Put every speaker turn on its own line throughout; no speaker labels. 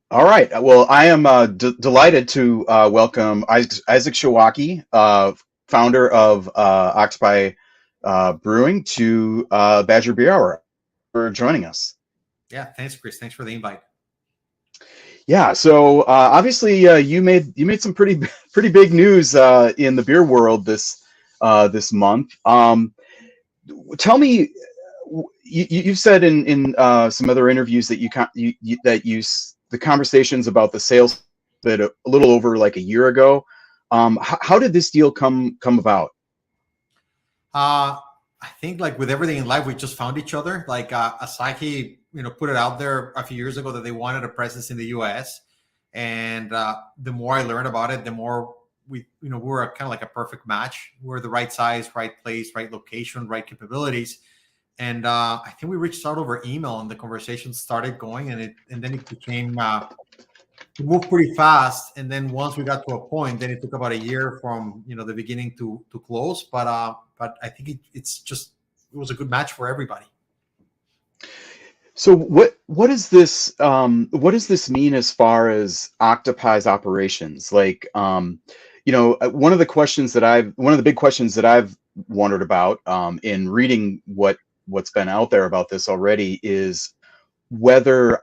All right. Well, I am delighted to welcome Isaac Shawaki, founder of Octopi Brewing, to Badger Beer Hour for joining us.
Yeah, thanks, Chris. Thanks for the invite.
Yeah. So obviously, you made some pretty pretty big news in the beer world this month. Tell me, you've said in some other interviews that the conversations about the sales that a little over like a year ago. How did this deal come about?
Uh, I think like with everything in life, we just found each other. Like Asahi, put it out there a few years ago that they wanted a presence in the U.S. And the more I learned about it, the more we were kind of like a perfect match. We're the right size, right place, right location, right capabilities. And I think we reached out over email, and the conversation started going, and then it became it moved pretty fast. And then once we got to a point, then it took about a year from the beginning to close. But I think it was a good match for everybody.
So what does this mean as far as Octopi's operations? Like, one of the big questions that I've wondered about in reading what's been out there about this already is whether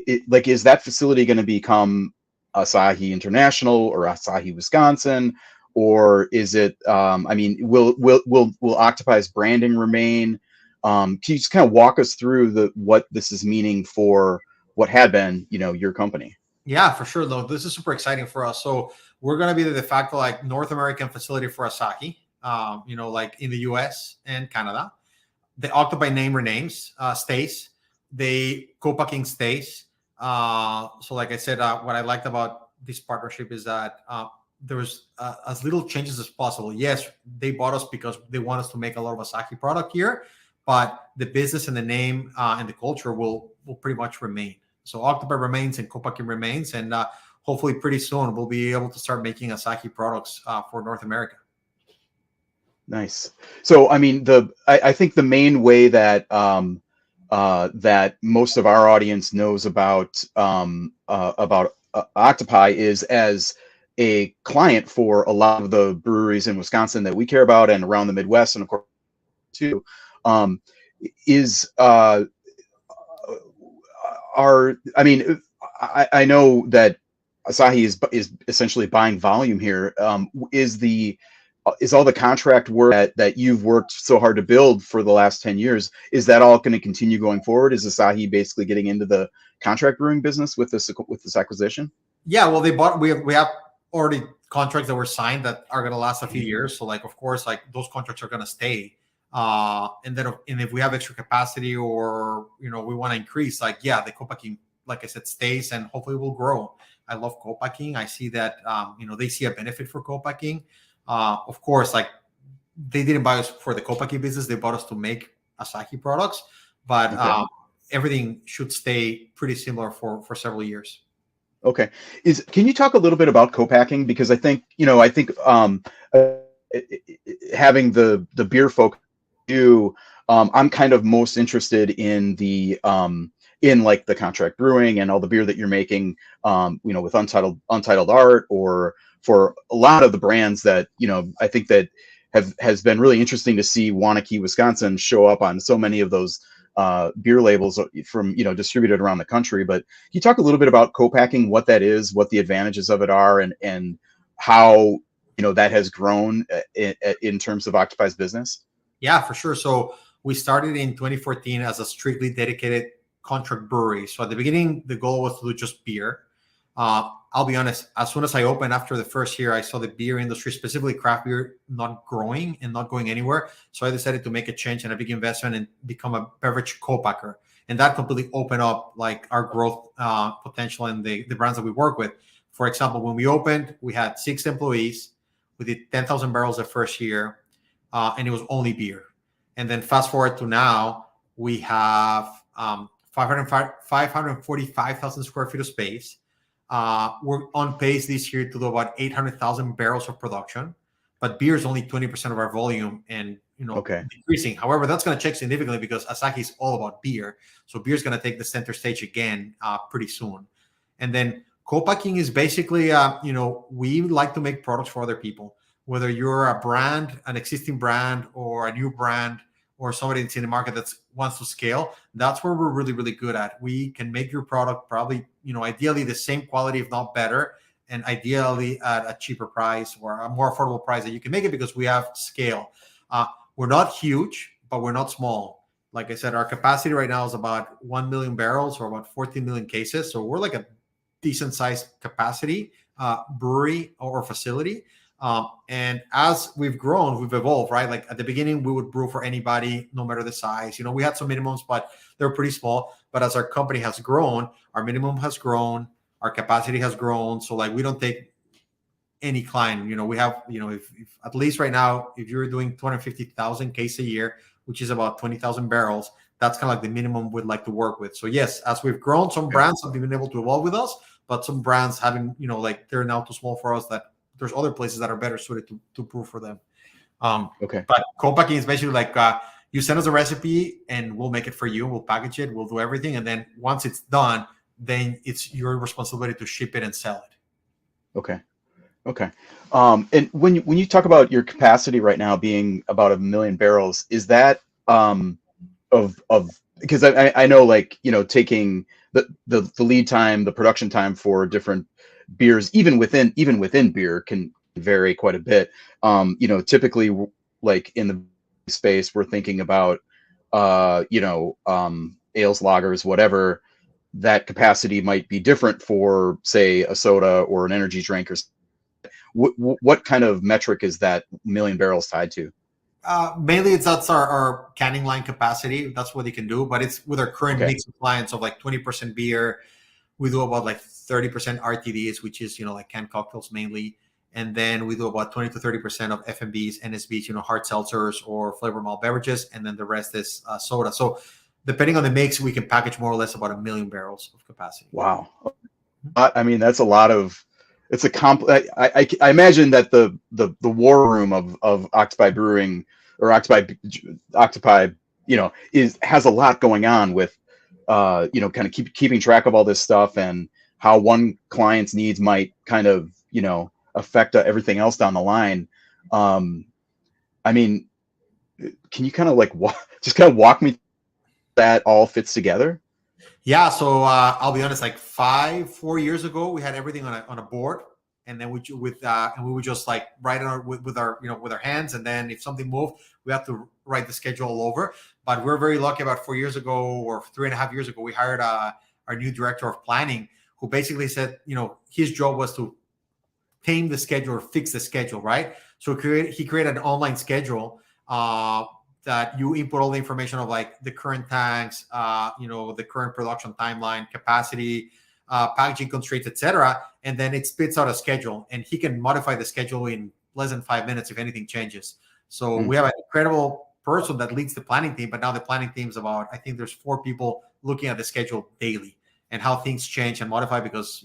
is that facility going to become Asahi International or Asahi Wisconsin, or is it? I mean, will Octopi's branding remain? Can you just kind of walk us through what this is meaning for what had been, your company?
Yeah, for sure. Though this is super exciting for us. So we're going to be the de facto like North American facility for Asahi. Like in the U.S. and Canada. The Octopi name renames, stays. The co-packing stays. So like I said, what I liked about this partnership is that there was as little changes as possible. Yes, they bought us because they want us to make a lot of Asahi product here, but the business and the name and the culture will pretty much remain. So Octopi remains and co-packing remains, and hopefully pretty soon we'll be able to start making Asahi products for North America.
Nice. So, I mean, I think the main way that that most of our audience knows about Octopi is as a client for a lot of the breweries in Wisconsin that we care about, and around the Midwest, and of course too. Um, is are I mean, I know that Asahi is essentially buying volume here. Is all the contract work that you've worked so hard to build for the last 10 years, is that all going to continue going forward? Is Asahi basically getting into the contract brewing business with this acquisition?
Yeah, well, they bought. We have already contracts that were signed that are going to last a few years. So, like, of course, like those contracts are going to stay. And if we have extra capacity or we want to increase, like yeah, the co-packing, like I said, stays and hopefully will grow. I love co-packing. I see that they see a benefit for co-packing. Of course, like they didn't buy us for the co-packing business; they bought us to make Asahi products. But
Okay.
everything should stay pretty similar for several years.
Okay. Can you talk a little bit about co-packing? Because I think having the beer folk do, I'm kind of most interested in in like the contract brewing and all the beer that you're making, with Untitled Art, or for a lot of the brands that, I think that has been really interesting to see Wanakee, Wisconsin show up on so many of those beer labels from, distributed around the country. But can you talk a little bit about co-packing, what that is, what the advantages of it are, and how, that has grown in terms of Octopi's business?
Yeah, for sure. So we started in 2014 as a strictly dedicated contract brewery. So at the beginning, the goal was to do just beer. I'll be honest, as soon as I opened after the first year, I saw the beer industry, specifically craft beer, not growing and not going anywhere. So I decided to make a change and a big investment and become a beverage co-packer. And that completely opened up like our growth potential and the brands that we work with. For example, when we opened, we had 6 employees. We did 10,000 barrels the first year, and it was only beer. And then fast forward to now, we have 545,000 square feet of space. We're on pace this year to do about 800,000 barrels of production, but beer is only 20% of our volume and
Okay.
decreasing. However, that's going to change significantly because Asahi is all about beer. So beer is going to take the center stage again pretty soon. And then co-packing is basically, we like to make products for other people, whether you're a brand, an existing brand, or a new brand, or somebody that's in the market that wants to scale. That's where we're really, really good at. We can make your product probably, ideally the same quality, if not better, and ideally at a cheaper price or a more affordable price that you can make it, because we have scale. We're not huge, but we're not small. Like I said, our capacity right now is about 1 million barrels or about 14 million cases. So we're like a decent sized capacity brewery or facility. And as we've grown, we've evolved, right? Like at the beginning, we would brew for anybody, no matter the size. We had some minimums, but they're pretty small. But as our company has grown, our minimum has grown, our capacity has grown. So like we don't take any client. We have, if at least right now, if you're doing 250,000 cases a year, which is about 20,000 barrels, that's kind of like the minimum we'd like to work with. So yes, as we've grown, some brands have been able to evolve with us, but some brands having, like they're now too small for us, that there's other places that are better suited to brew for them. But co-packing is basically like you send us a recipe and we'll make it for you. We'll package it. We'll do everything. And then once it's done, then it's your responsibility to ship it and sell it.
Okay. And when you talk about your capacity right now being about 1 million barrels, is that because I know, like, taking the lead time, the production time for different beers, even within beer, can vary quite a bit. Typically, like in the space, we're thinking about ales, lagers, whatever. That capacity might be different for, say, a soda or an energy drink. Or what kind of metric is that 1 million barrels tied to?
Mainly that's our canning line capacity. That's what they can do, but it's with our current mix of clients of like 20% beer. We do about like 30% RTDs, which is, like canned cocktails mainly. And then we do about 20 to 30% of FMBs, NSBs, hard seltzers or flavor malt beverages. And then the rest is soda. So depending on the mix, we can package more or less about 1 million barrels of capacity.
Wow. I mean, that's a lot of, it's I imagine that the war room of Octopi Brewing or Octopi, has a lot going on with, kind of keeping track of all this stuff and how one client's needs might kind of, affect everything else down the line. I mean, can you kind of like walk me through that all fits together?
Yeah, so I'll be honest. Like 4 years ago, we had everything on a board, and then we would just like write it with our hands, and then if something moved, we have to write the schedule all over. But we're very lucky. About 4 years ago or 3.5 years ago, we hired our new director of planning, who basically said, his job was to tame the schedule or fix the schedule, right? So he created an online schedule that you input all the information of like the current tanks, the current production timeline, capacity, packaging constraints, etc. And then it spits out a schedule, and he can modify the schedule in less than 5 minutes if anything changes. So we have an incredible person that leads the planning team, but now the planning team is about, I think there's 4 people looking at the schedule daily and how things change and modify, because,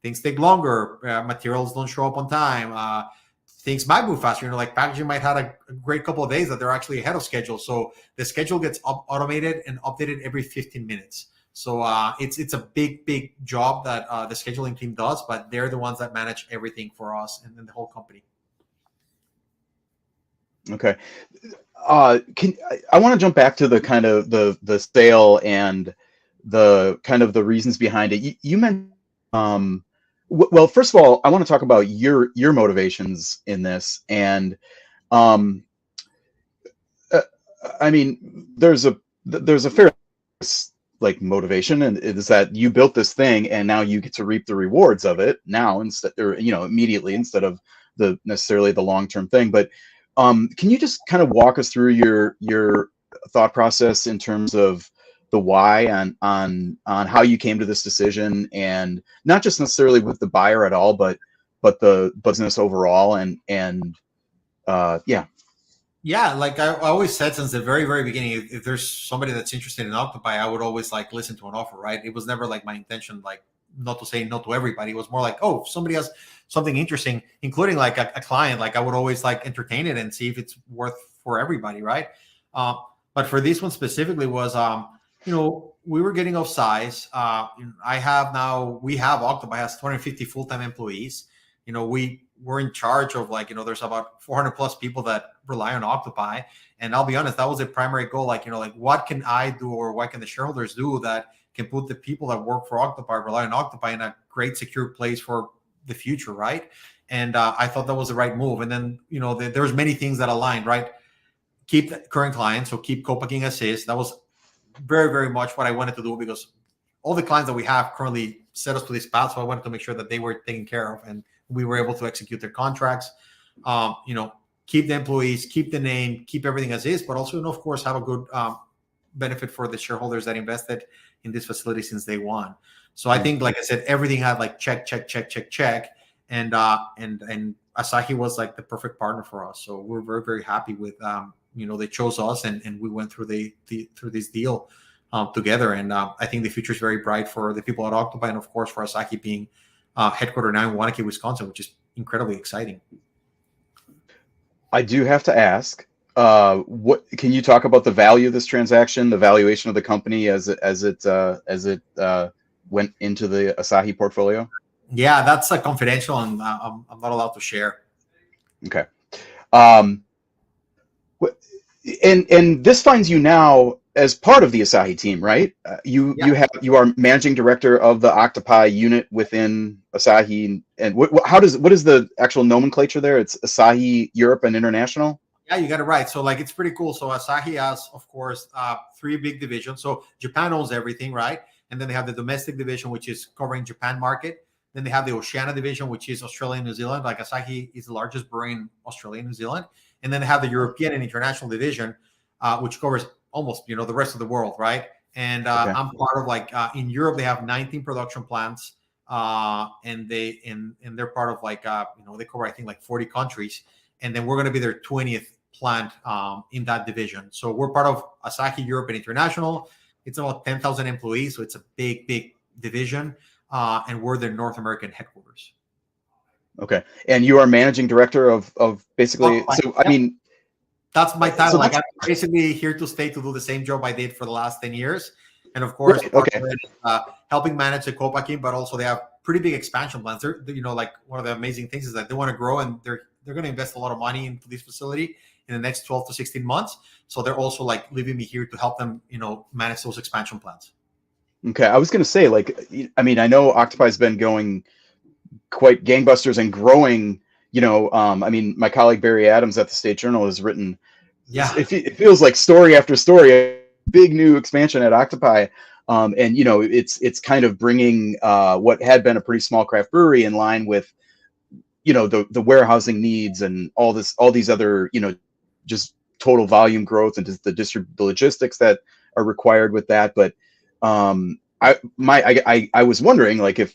things take longer, materials don't show up on time, things might move faster. Like packaging might have a great couple of days that they're actually ahead of schedule. So the schedule gets automated and updated every 15 minutes. So it's a big job that the scheduling team does, but they're the ones that manage everything for us and then the whole company.
Okay. I want to jump back to the kind of the sale and the kind of the reasons behind it. You mentioned, well, first of all, I want to talk about your motivations in this. And I mean, there's a fair like motivation, and it's that you built this thing and now you get to reap the rewards of it now instead, or immediately, instead of necessarily the long-term thing. But can you just kind of walk us through your thought process in terms of the why on how you came to this decision, and not just necessarily with the buyer at all, but the business overall, and
Yeah, like I always said since the very, very beginning, if there's somebody that's interested in Octopi, I would always like listen to an offer, right? It was never like my intention, like not to say no to everybody. It was more like, oh, if somebody has something interesting, including like a client, like I would always like entertain it and see if it's worth for everybody, right? But for this one specifically was we were getting off size. We have Octopi has 250 full-time employees. We're in charge of there's about 400 plus people that rely on Octopi. And I'll be honest, that was a primary goal. What can I do, or what can the shareholders do that can put the people that work for Octopi, rely on Octopi, in a great, secure place for the future, right? And I thought that was the right move. And then, there's many things that aligned, right? Keep the current clients, so keep co-packing assist. That was very, very much what I wanted to do, because all the clients that we have currently set us to this path. So I wanted to make sure that they were taken care of and we were able to execute their contracts. Keep the employees, keep the name, keep everything as is, but also, of course, have a good benefit for the shareholders that invested in this facility since day one. So I think, like I said, everything had check, check, check, check, check. And Asahi was the perfect partner for us. So we're very, very happy with, they chose us, and we went through through this deal together. And I think the future is very bright for the people at Octopi, and of course for Asahi being headquartered now in Waunakee, Wisconsin, which is incredibly exciting.
I do have to ask, what can you talk about the value of this transaction, the valuation of the company as it went into the Asahi portfolio?
Yeah, that's confidential, and I'm not allowed to share.
Okay. And this finds you now as part of the Asahi team, right? You are managing director of the Octopi unit within Asahi. And what is the actual nomenclature there? It's Asahi Europe and International.
Yeah, you got it right. So it's pretty cool. So Asahi has, of course, 3 big divisions. So Japan owns everything, right? And then they have the domestic division, which is covering Japan market. Then they have the Oceania division, which is Australia and New Zealand. Asahi is the largest brewery in Australia and New Zealand. And then they have the European and International division, which covers almost, the rest of the world, right? And I'm part of in Europe, they have 19 production plants, and they're part of they cover, I think, 40 countries. And then we're going to be their 20th plant in that division. So we're part of Asahi Europe and International. It's about 10,000 employees, so it's a big, big division, and we're their North American headquarters.
Okay, and you are managing director of basically.
That's my title. I'm basically here to stay to do the same job I did for the last 10 years, and of course, helping manage the co-packing, but also they have pretty big expansion plans. They're, one of the amazing things is that they want to grow, and they're going to invest a lot of money into this facility in the next 12 to 16 months. So they're also leaving me here to help them, manage those expansion plans.
Okay, I was going to say, I know Octopi's been going quite gangbusters and growing. My colleague Barry Adams at the State Journal has written, it feels like story after story, a big new expansion at Octopi. And it's kind of bringing what had been a pretty small craft brewery in line with, the warehousing needs and all these other, just total volume growth and just the logistics that are required with that. But I was wondering, I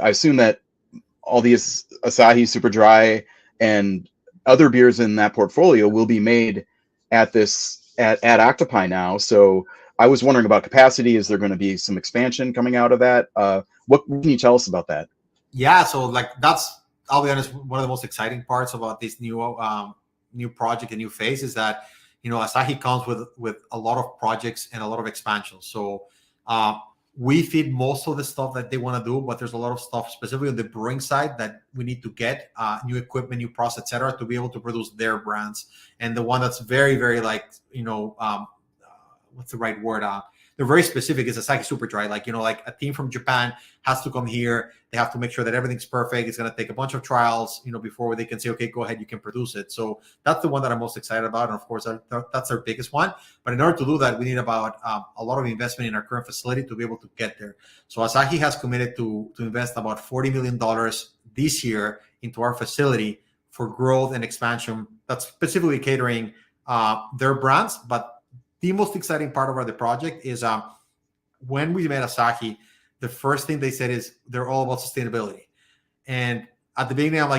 assume that all these Asahi Super Dry and other beers in that portfolio will be made at Octopi now. So I was wondering about capacity. Is there going to be some expansion coming out of that? What can you tell us about that?
Yeah, so that's, I'll be honest, one of the most exciting parts about this new project and new phase is that Asahi comes with a lot of projects and a lot of expansions. So we feed most of the stuff that they want to do, but there's a lot of stuff specifically on the brewing side that we need to get new equipment, new process, etc., to be able to produce their brands. And the one that's very, very what's the right word? They're very specific. Is Asahi Super Dry. A team from Japan has to come here. They have to make sure that everything's perfect. It's going to take a bunch of trials, before they can say, okay, go ahead, you can produce it. So that's the one that I'm most excited about. And of course, that's our biggest one. But in order to do that, we need about a lot of investment in our current facility to be able to get there. So Asahi has committed to invest about $40 million this year into our facility for growth and expansion. That's specifically catering their brands. But the most exciting part of the project is when we met Asahi, the first thing they said is they're all about sustainability. And at the beginning, I'm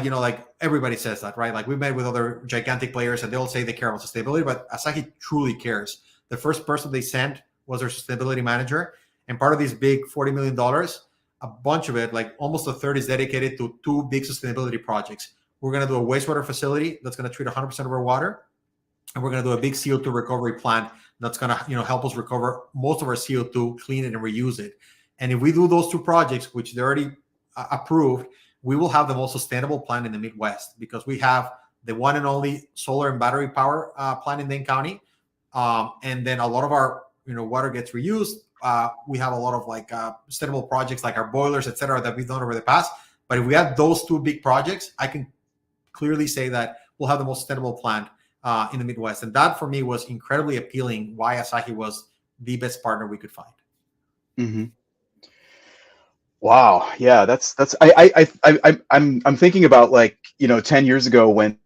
everybody says that, right? We met with other gigantic players and they'll say they care about sustainability, but Asahi truly cares. The first person they sent was their sustainability manager. And part of this big $40 million, a bunch of it, almost a third, is dedicated to 2 big sustainability projects. We're going to do a wastewater facility that's going to treat 100% of our water. And we're going to do a big CO2 recovery plant that's going to help us recover most of our CO2, clean it, and reuse it. And if we do those two projects, which they already approved, we will have the most sustainable plant in the Midwest, because we have the one and only solar and battery power plant in Dane County. And then a lot of our water gets reused. We have a lot of sustainable projects like our boilers, et cetera, that we've done over the past. But if we have those two big projects, I can clearly say that we'll have the most sustainable plant in the Midwest. And that for me was incredibly appealing, why Asahi was the best partner we could find.
Mm-hmm. Wow. Yeah, I'm thinking about 10 years ago when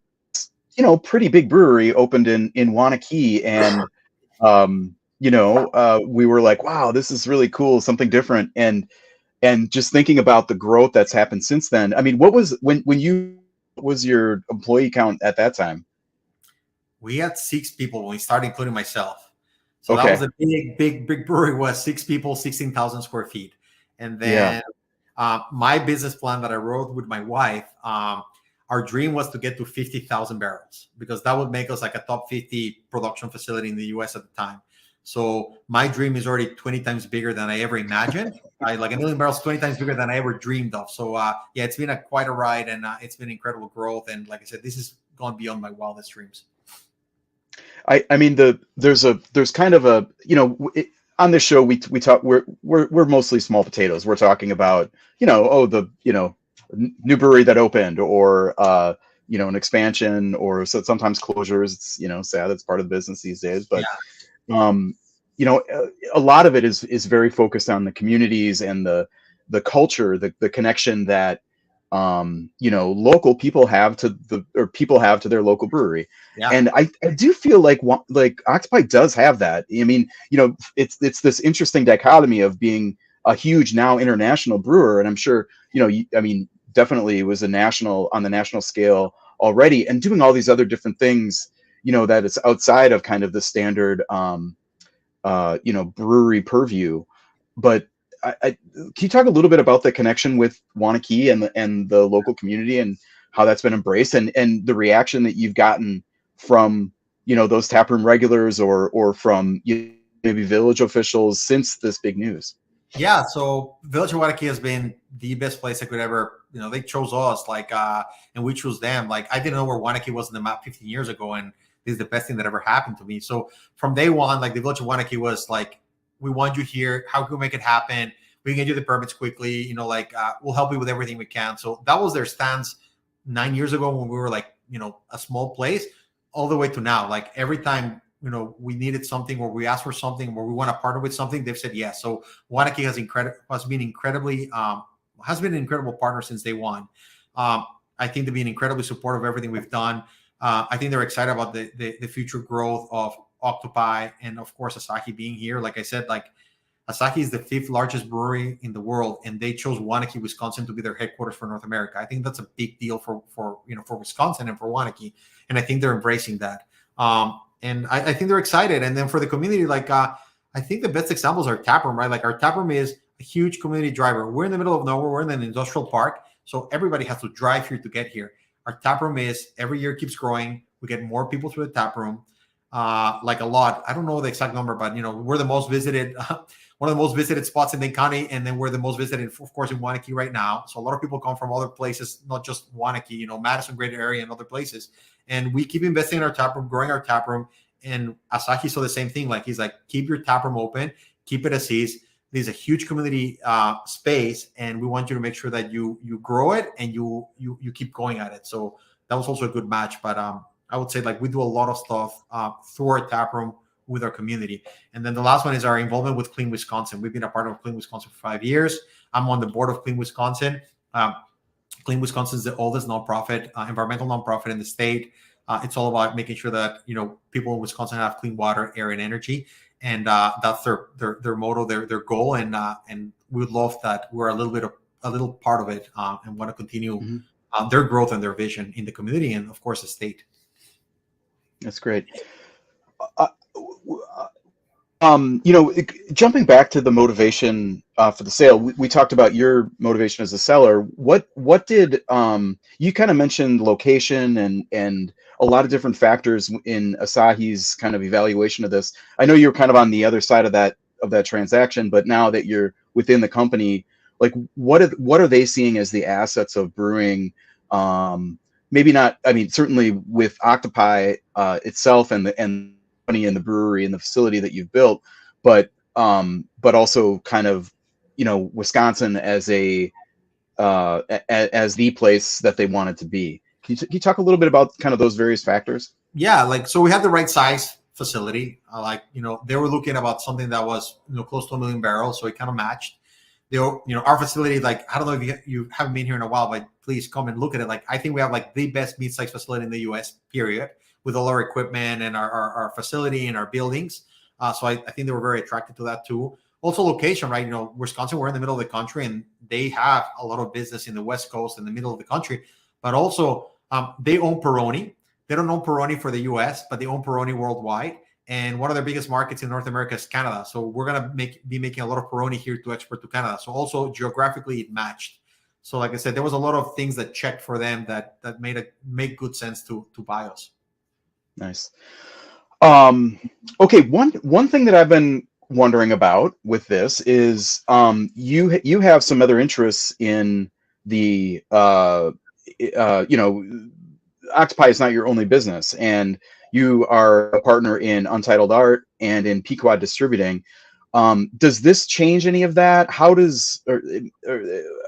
pretty big brewery opened in Wanakee, and we were like, wow, this is really cool, something different. And just thinking about the growth that's happened since then. I mean, what was your employee count at that time?
We had 6 people when we started, including myself. So
okay.
That was a big brewery, was 6 people, 16,000 square feet. And then my business plan that I wrote with my wife, our dream was to get to 50,000 barrels, because that would make us like a top 50 production facility in the US at the time. So my dream is already 20 times bigger than I ever imagined. Like 1 million barrels, 20 times bigger than I ever dreamed of. So it's been quite a ride, and it's been incredible growth. And like I said, this has gone beyond my wildest dreams.
I mean, there's kind of a, on this show we talk, we're mostly small potatoes. We're talking about new brewery that opened, or an expansion, or sometimes closures. It's sad, it's part of the business these days. But a lot of it is very focused on the communities and the culture, the connection that local people have to their local brewery. And I do feel like Octopi does have that. I mean, it's this interesting dichotomy of being a huge now international brewer, and I'm sure definitely was on the national scale already, and doing all these other different things that it's outside of kind of the standard brewery purview. But can you talk a little bit about the connection with Wanakee and the local community, and how that's been embraced, and the reaction that you've gotten from those taproom regulars, or from maybe village officials since this big news?
Yeah, so Village of Wanakee has been the best place I could ever, they chose us, and we chose them. I didn't know where Wanakee was in the map 15 years ago, and this is the best thing that ever happened to me. So from day one, the Village of Wanakee was we want you here. How can we make it happen? We can get you the permits quickly. We'll help you with everything we can. So that was their stance 9 years ago, when we were a small place, all the way to now. Every time we needed something, or we asked for something, or we want to partner with something, they've said yes. So Wanakee has been an incredible partner since day one. I think they've been incredibly supportive of everything we've done. I think they're excited about the future growth of Octopi, and of course Asahi being here. Like I said, Asahi is the 5th largest brewery in the world, and they chose Wanakee, Wisconsin to be their headquarters for North America. I think that's a big deal for Wisconsin and for Wanakee, and I think they're embracing that. And I think they're excited. And then for the community, I think the best example is our taproom, right? Our taproom is a huge community driver. We're in the middle of nowhere. We're in an industrial park, so everybody has to drive here to get here. Our taproom is every year keeps growing. We get more people through the taproom, a lot. I don't know the exact number, but we're the most visited, one of the most visited spots in Dane County, and then we're the most visited, of course, in Wanakee right now. So a lot of people come from other places, not just Wanakee, Madison, greater area, and other places. And we keep investing in our taproom, growing our taproom. And Asahi saw the same thing. He's keep your taproom open, keep it as is. There's a huge community space, and we want you to make sure that you grow it, and you keep going at it. So that was also a good match. But I would say we do a lot of stuff through our taproom with our community. And then the last one is our involvement with Clean Wisconsin. We've been a part of Clean Wisconsin for 5 years. I'm on the board of Clean Wisconsin. Clean Wisconsin is the oldest nonprofit, environmental nonprofit in the state. It's all about making sure that people in Wisconsin have clean water, air, and energy, and that's their motto, their goal. And we would love that we're a little part of it, and want to continue their growth and their vision in the community, and of course the state.
That's great. Jumping back to the motivation for the sale, we talked about your motivation as a seller. What did you kind of mentioned location and a lot of different factors in Asahi's kind of evaluation of this. I know you're kind of on the other side of that transaction, but now that you're within the company, like what are they seeing as the assets of brewing? Maybe not. I mean, certainly with Octopi itself and the company and the brewery and the facility that you've built, but also kind of Wisconsin as as the place that they want it to be. Can you talk a little bit about kind of those various factors?
Yeah, like so we had the right size facility. They were looking about something that was close to 1 million barrels, so it kind of matched. Our facility, like I don't know if you haven't been here in a while, but please come and look at it. Like I think we have like the best mid-size facility in the U.S. period, with all our equipment and our facility and our buildings. So I think they were very attracted to that too. Also location, right? Wisconsin, we're in the middle of the country and they have a lot of business in the West Coast, in the middle of the country, but also they own Peroni. They don't own Peroni for the US, but they own Peroni worldwide. And one of their biggest markets in North America is Canada. So we're going to be making a lot of Peroni here to export to Canada. So also geographically it matched. So like I said, there was a lot of things that checked for them that make good sense to buy us.
Nice. Okay. One thing that I've been wondering about with this is you have some other interests in the Octopi is not your only business, and you are a partner in Untitled Art and in Pequod Distributing. Does this change any of that? How does, or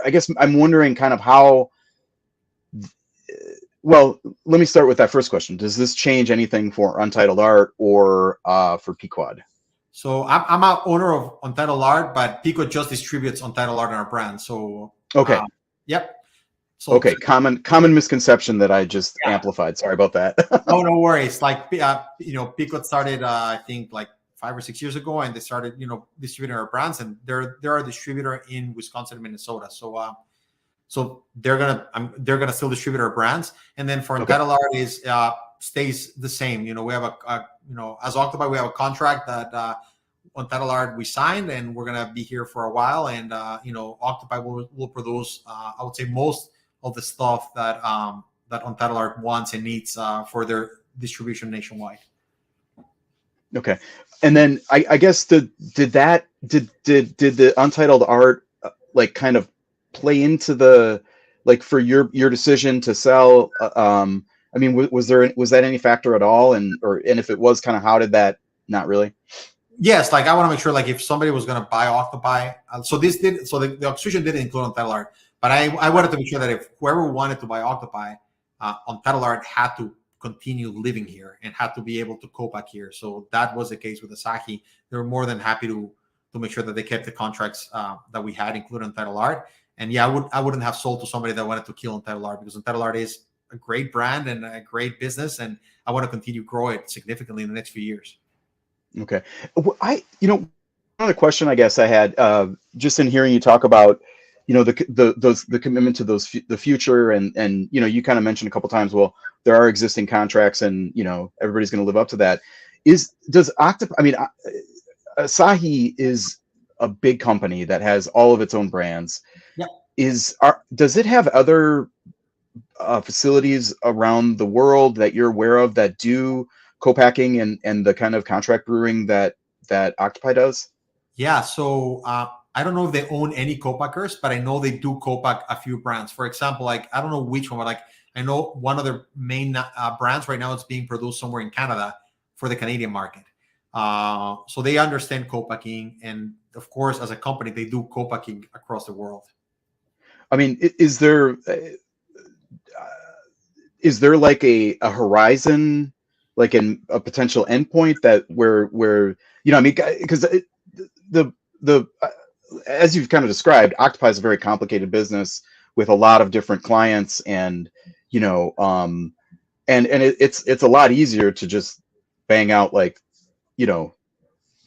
I guess I'm wondering kind of how. Well, let me start with that first question. Does this change anything for Untitled Art or for Pequod?
So I'm an owner of Untitled Art, but Pequod just distributes Untitled Art in our brand. So
okay,
yep. So
okay, common misconception that I just amplified. Sorry about that.
Oh, no worries. Like Pequod started I think like 5 or 6 years ago, and they started distributing our brands, and they're a distributor in Wisconsin and Minnesota. So they're gonna still distribute our brands, and then for Untitled Art is stays the same. We have as Octopi we have a contract that Untitled Art we signed, and we're gonna be here for a while, and Octopi will produce I would say most of the stuff that Untitled Art wants and needs for their distribution nationwide.
Okay, and then I guess did the Untitled Art like kind of play into the for your decision to sell? I mean, was that any factor at all? And if it was, kind of how did that? Not really.
Yes, like I want to make sure, like if somebody was going to buy Octopi, the acquisition didn't include Untitled Art, but I wanted to make sure that if whoever wanted to buy Octopi, Untitled Art had to continue living here and had to be able to co-pack here. So that was the case with Asahi. They were more than happy to make sure that they kept the contracts that we had, including Untitled Art. And yeah, I wouldn't have sold to somebody that wanted to kill Untitled Art, because Untitled Art is a great brand and a great business, and I want to continue grow it significantly in the next few years.
Okay, another question I guess I had just in hearing you talk about the commitment to the future, and you kind of mentioned a couple times, well, there are existing contracts, and everybody's going to live up to that. Does Octopi? I mean, Asahi is a big company that has all of its own brands.
Yeah.
Does it have other facilities around the world that you're aware of that do co-packing and the kind of contract brewing that Octopi does?
Yeah. So I don't know if they own any co-packers, but I know they do co-pack a few brands. For example, like I don't know which one, but like I know one of their main brands right now is being produced somewhere in Canada for the Canadian market. So they understand co-packing, and of course, as a company, they do co-packing across the world.
I mean, is there like a horizon, like a potential endpoint that where I mean, because the as you've kind of described, Octopi is a very complicated business with a lot of different clients, and and it's a lot easier to just bang out like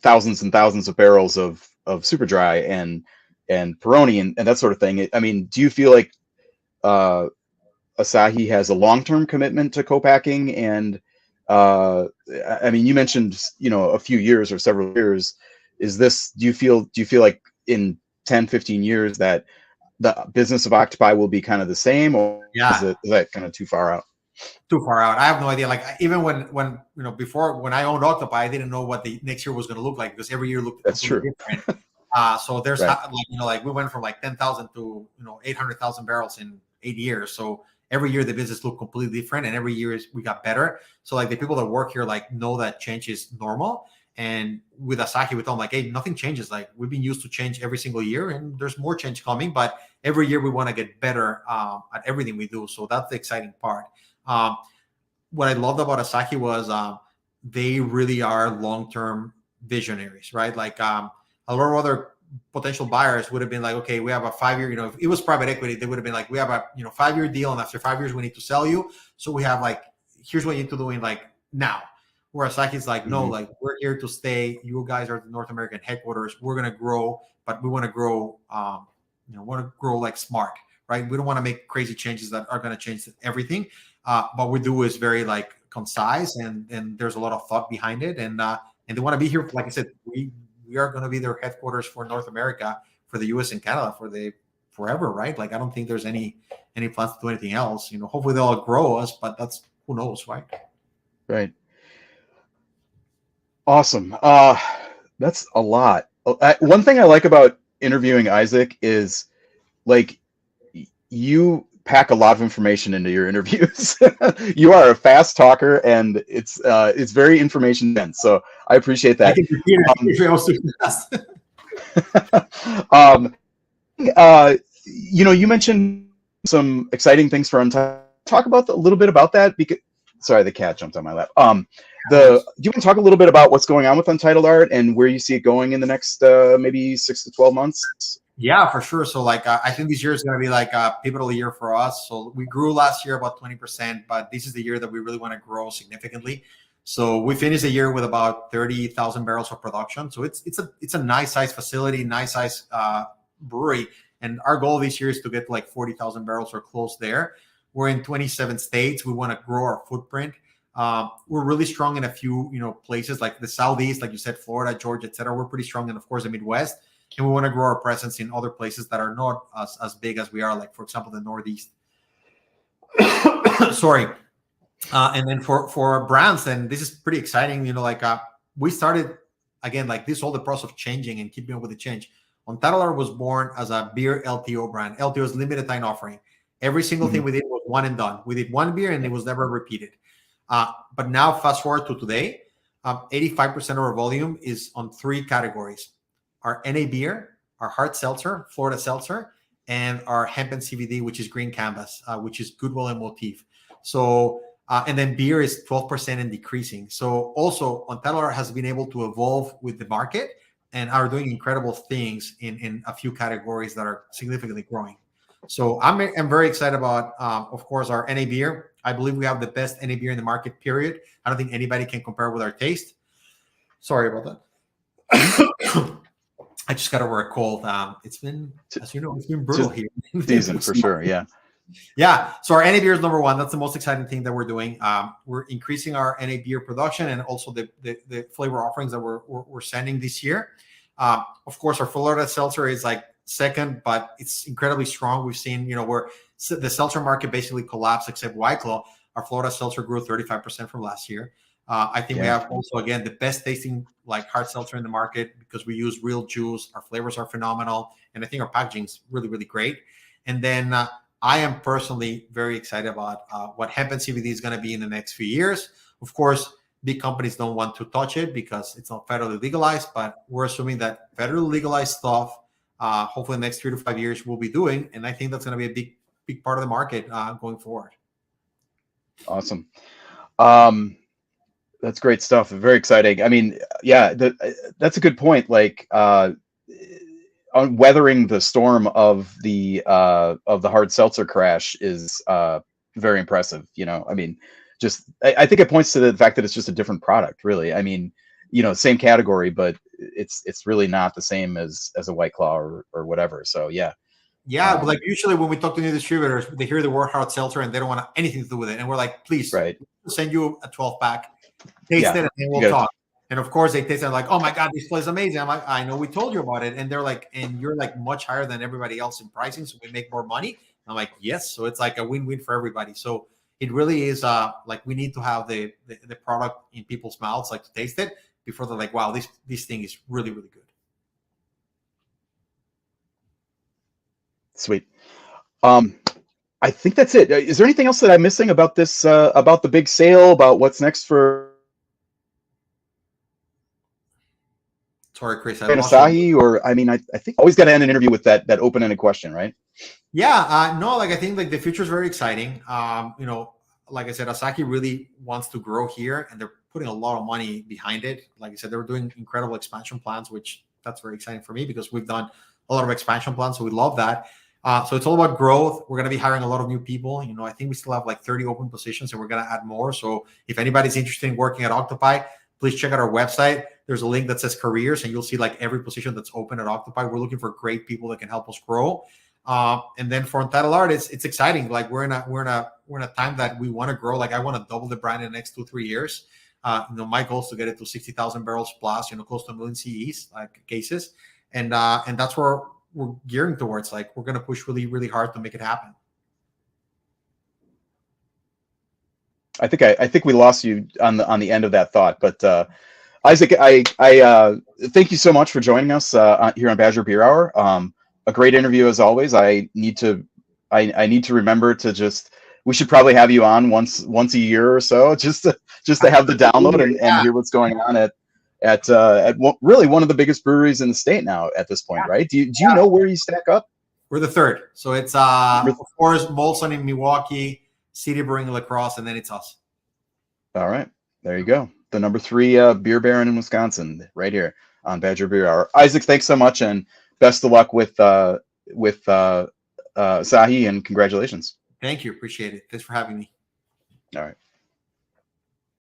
thousands and thousands of barrels of super dry and Peroni and that sort of thing. I mean, do you feel like Asahi has a long-term commitment to co-packing and I mean, you mentioned, a few years or several years. Do you feel like in 10, 15 years that the business of Octopi will be kind of the same, or
Yeah,
is that kind of too far out?
too far out. I have no idea. Like even when before when I owned Octopi, I didn't know what the next year was going to look like because every year looked
That's
completely
true.
different. So there's
Right.
like we went from like 10,000 to 800,000 barrels in 8 years. So every year the business looked completely different, and every year we got better. So like the people that work here like know that change is normal. And with Asahi, we tell them like, hey, nothing changes. Like we've been used to change every single year, and there's more change coming. But every year we want to get better at everything we do. So that's the exciting part. Um, what I loved about Asahi was they really are long-term visionaries, right? Like a lot of other potential buyers would have been like, okay, we have a 5-year, if it was private equity, they would have been like, we have a 5-year deal, and after 5 years we need to sell you. So we have like, here's what you need to do in like now. Where Asahi's like, no,
Mhm.
like we're here to stay. You guys are the North American headquarters. We're gonna grow, but we want to grow, want to grow like smart, right? We don't want to make crazy changes that are gonna change everything. What we do is very like concise, and there's a lot of thought behind it, and they want to be here. Like I said, we are going to be their headquarters for North America, for the U.S. and Canada, for the forever, right? Like I don't think there's any plans to do anything else. Hopefully they'll outgrow us, but that's who knows, right?
Right. Awesome. That's a lot. One thing I like about interviewing Isaac is like you pack a lot of information into your interviews. You are a fast talker, and it's very information dense. So I appreciate
I
that.
can repeat it if I was too fast.
um, you mentioned some exciting things for Untitled. Talk about a little bit about that, because sorry, the cat jumped on my lap. Do you want to talk a little bit about what's going on with Untitled Art and where you see it going in the next maybe 6 to 12 months?
Yeah, for sure. So like, I think this year is going to be like a pivotal year for us. So we grew last year about 20%, but this is the year that we really want to grow significantly. So we finished the year with about 30,000 barrels of production. So it's a nice size facility, nice size brewery. And our goal this year is to get like 40,000 barrels or close there. We're in 27 states. We want to grow our footprint. We're really strong in a few, places like the Southeast, like you said, Florida, Georgia, et cetera. We're pretty strong in, of course, the Midwest. And we want to grow our presence in other places that are not as big as we are, like, for example, the Northeast. Sorry. And then for brands, then this is pretty exciting. We started, again, like this whole the process of changing and keeping up with the change. Untitled Art was born as a beer LTO brand. LTO is limited time offering. Every single thing we did was one and done. We did one beer and it was never repeated. But now fast forward to today, 85% of our volume is on 3 categories: our NA beer, our hard seltzer, Florida seltzer, and our hemp and CBD, which is green canvas, which is Goodwill and Motif. So, and then beer is 12% and decreasing. So also Untitled Art has been able to evolve with the market and are doing incredible things in a few categories that are significantly growing. So I'm very excited about, of course, our NA beer. I believe we have the best NA beer in the market, period. I don't think anybody can compare with our taste. Sorry about that. I just got over a cold. It's been, as you know, it's been brutal here.
Season for sure, yeah.
Yeah. So our NA beer is number one. That's the most exciting thing that we're doing. We're increasing our NA beer production and also the flavor offerings that we're sending this year. Of course, our Florida seltzer is like second, but it's incredibly strong. We've seen, where the seltzer market basically collapsed except White Claw. Our Florida seltzer grew 35% from last year. I think we have also, again, the best tasting like hard seltzer in the market because we use real juice. Our flavors are phenomenal. And I think our packaging is really, really great. And then I am personally very excited about what hemp and CBD is going to be in the next few years. Of course, big companies don't want to touch it because it's not federally legalized, but we're assuming that federally legalized stuff, hopefully in the next 3 to 5 years, we'll be doing. And I think that's going to be a big part of the market going forward.
Awesome. That's great stuff. Very exciting. I mean, yeah, that's a good point. Like, on weathering the storm of the hard seltzer crash is very impressive. I mean, I think it points to the fact that it's just a different product, really. I mean, same category, but it's really not the same as a White Claw or whatever. So yeah.
Yeah, but like usually when we talk to new distributors, they hear the word hard seltzer and they don't want anything to do with it. And we're like, please,
right.
we'll send you a 12-pack. taste
Yeah,
it, and then
you
we'll
got
talk. And of course, they taste it like, oh my God, this place is amazing. I'm like, I know we told you about it. And they're like, and you're like much higher than everybody else in pricing. So we make more money. I'm like, yes. So it's like a win-win for everybody. So it really is like we need to have the product in people's mouths, like to taste it before they're like, wow, this thing is really, really good.
Sweet. I think that's it. Is there anything else that I'm missing about this, about the big sale, about what's next for
Sorry, Chris, I lost you.
Asahi? Or, I mean, I think always got to end an interview with that open-ended question, right?
Yeah, no, like I think like the future is very exciting. You know, like I said, Asahi really wants to grow here, and they're putting a lot of money behind it. Like I said, they're doing incredible expansion plans, which that's very exciting for me because we've done a lot of expansion plans, so we love that. So it's all about growth. We're going to be hiring a lot of new people. You know, I think we still have like 30 open positions, and we're going to add more. So if anybody's interested in working at Octopi, please check out our website. There's a link that says careers, and you'll see like every position that's open at Octopi. We're looking for great people that can help us grow. And then for Untitled Art, it's exciting. Like we're in a time that we want to grow. Like I want to double the brand in the next 2-3 years. You know, my goal is to get it to 60,000 barrels plus. You know, close to 1 million CEs like cases, and that's where we're gearing towards. Like we're gonna push really, really hard to make it happen.
I think we lost you on the end of that thought, but Isaac, I thank you so much for joining us here on Badger Beer Hour. A great interview as always. I need to remember to just, we should probably have you on once a year or so, just to have the download and hear what's going on at really one of the biggest breweries in the state now at this point, right? Do you know where you stack up?
We're the third, so it's of course Molson in Milwaukee, City Brewing in La Crosse, and then it's us.
All right, there you go. The number 3 beer baron in Wisconsin, right here on Badger Beer Hour. Isaac, thanks so much, and best of luck with Asahi, and congratulations.
Thank you. Appreciate it. Thanks for having me.
All right.